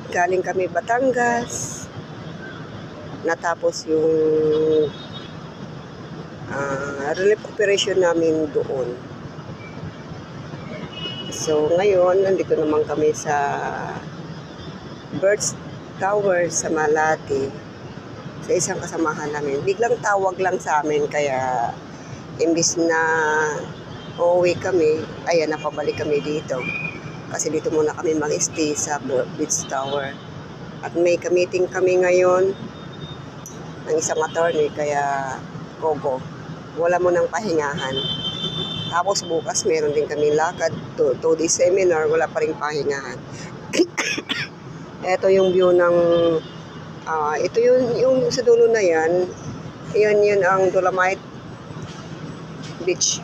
galing kami Batangas. Natapos yung relief operation namin doon. So ngayon, nandito naman kami sa Birds Tower sa Malate sa isang kasamahan namin. Biglang tawag lang sa amin, kaya imbis na uuwi kami, ayan, napabalik kami dito. Kasi dito muna kami mag-stay sa Birds Tower. At may meeting kami ngayon ng isang attorney, kaya gogo. Wala mo nang pahingahan. Tapos bukas meron din kami lakad, 2-day seminar, wala pa rin pahingahan. Ito yung view ng ito yung sa dulo na yan. Yan ang Dolomite Beach.